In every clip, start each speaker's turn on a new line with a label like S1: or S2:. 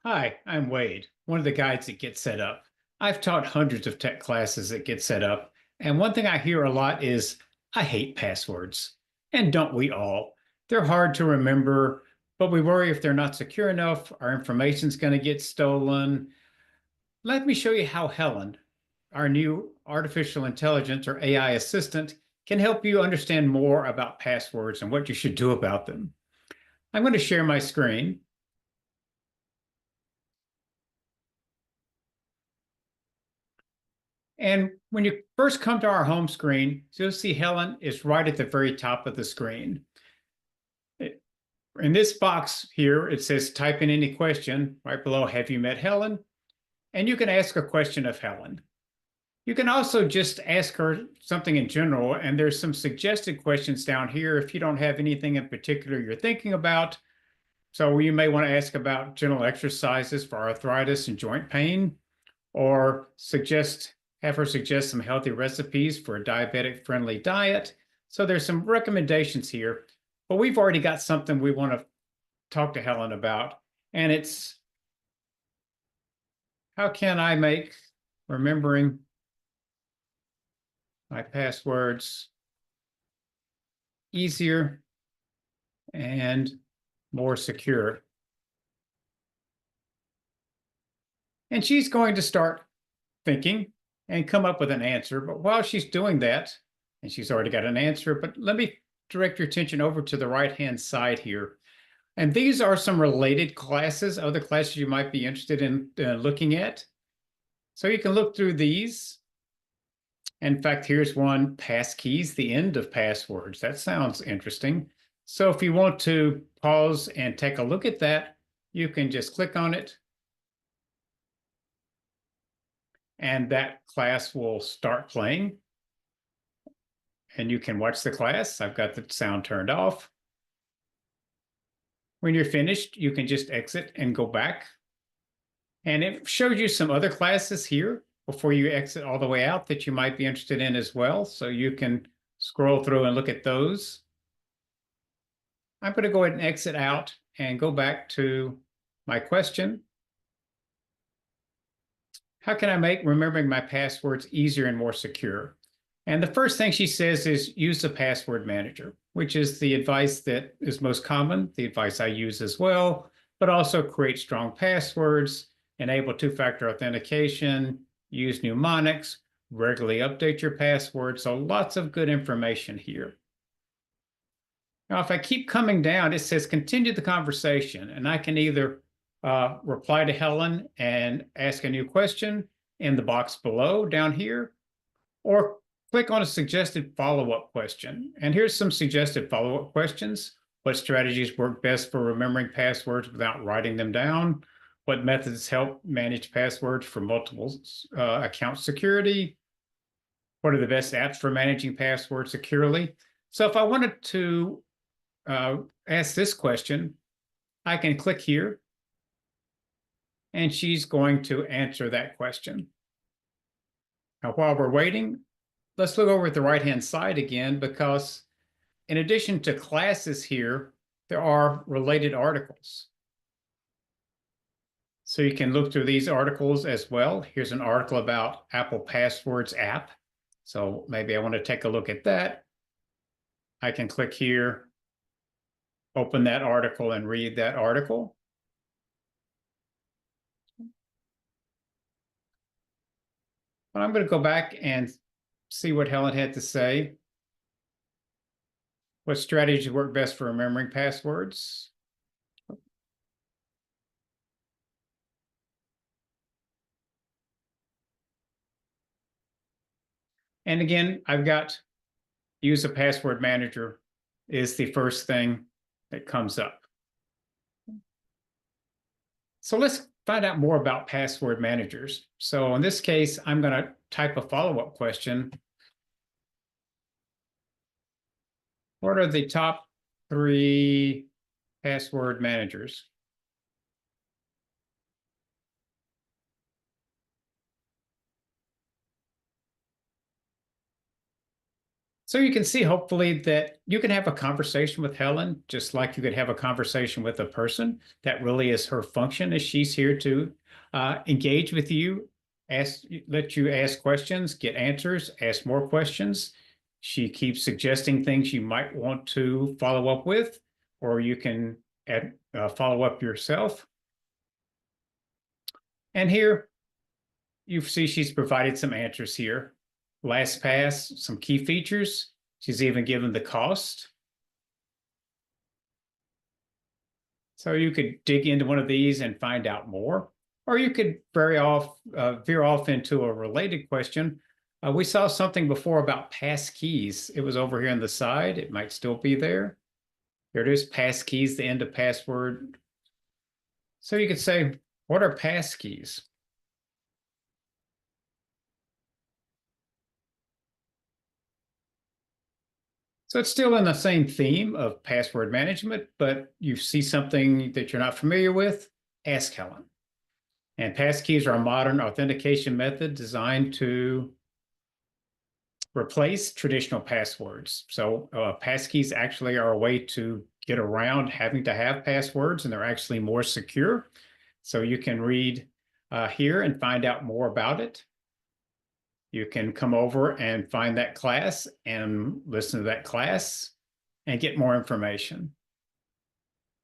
S1: Hi, I'm Wade, one of the guides that Get Set Up. I've taught hundreds of tech classes that Get Set Up, and one thing I hear a lot is, I hate passwords. And don't we all? They're hard to remember, but we worry if they're not secure enough, our information's going to get stolen. Let me show you how Helen, our new artificial intelligence or AI assistant, can help you understand more about passwords and what you should do about them. I'm going to share my screen. And when you first come to our home screen, you'll see Helen is right at the very top of the screen. In this box here, it says type in any question. Right below, have you met Helen? And you can ask a question of Helen. You can also just ask her something in general, and there's some suggested questions down here if you don't have anything in particular you're thinking about. So you may want to ask about gentle exercises for arthritis and joint pain, or have her suggest some healthy recipes for a diabetic-friendly diet. So there's some recommendations here, but we've already got something we want to talk to Helen about, and it's how can I make remembering my passwords easier and more secure? And she's going to start thinking and come up with an answer. But while she's doing that, and she's already got an answer, but let me direct your attention over to the right-hand side here. And these are some related classes, other classes you might be interested in looking at. So you can look through these. In fact, here's one, passkeys, the end of passwords. That sounds interesting. So if you want to pause and take a look at that, you can just click on it, and that class will start playing. And you can watch the class. I've got the sound turned off. When you're finished, you can just exit and go back. And it shows you some other classes here before you exit all the way out that you might be interested in as well. So you can scroll through and look at those. I'm going to go ahead and exit out and go back to my question. How can I make remembering my passwords easier and more secure? And the first thing she says is use the password manager, which is the advice that is most common, the advice I use as well, but also create strong passwords, enable two-factor authentication, use mnemonics, regularly update your password. So lots of good information here. Now, if I keep coming down, it says continue the conversation, and I can either reply to Helen and ask a new question in the box below down here, or click on a suggested follow-up question. And here's some suggested follow-up questions. What strategies work best for remembering passwords without writing them down? What methods help manage passwords for multiple account security? What are the best apps for managing passwords securely? So if I wanted to ask this question, I can click here, and she's going to answer that question. Now, while we're waiting, let's look over at the right-hand side again, because in addition to classes here, there are related articles. So you can look through these articles as well. Here's an article about Apple Passwords app. So maybe I want to take a look at that. I can click here, open that article, and read that article. But I'm going to go back and see what Helen had to say. What strategies work best for remembering passwords? And again, I've got use a password manager is the first thing that comes up. So let's find out more about password managers. So in this case, I'm going to type a follow-up question. What are the top 3 password managers? So you can see hopefully that you can have a conversation with Helen, just like you could have a conversation with a person. That really is her function, is she's here to engage with you, let you ask questions, get answers, ask more questions. She keeps suggesting things you might want to follow up with, or you can follow up yourself. And here you see she's provided some answers here. LastPass, some key features. She's even given the cost. So you could dig into one of these and find out more, or you could veer off into a related question. We saw something before about passkeys. It was over here on the side. It might still be there. Here it is, passkeys, the end of password. So you could say, what are passkeys? So it's still in the same theme of password management, but you see something that you're not familiar with, ask Helen. And passkeys are a modern authentication method designed to replace traditional passwords. So passkeys actually are a way to get around having to have passwords, and they're actually more secure. So you can read here and find out more about it. You can come over and find that class and listen to that class and get more information.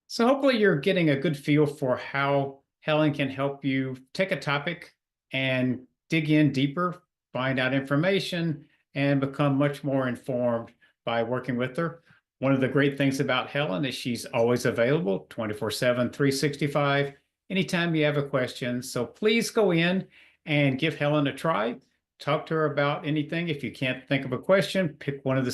S1: So hopefully you're getting a good feel for how Helen can help you take a topic and dig in deeper, find out information, and become much more informed by working with her. One of the great things about Helen is she's always available 24/7, 365, anytime you have a question. So please go in and give Helen a try. Talk to her about anything. If you can't think of a question, pick one of the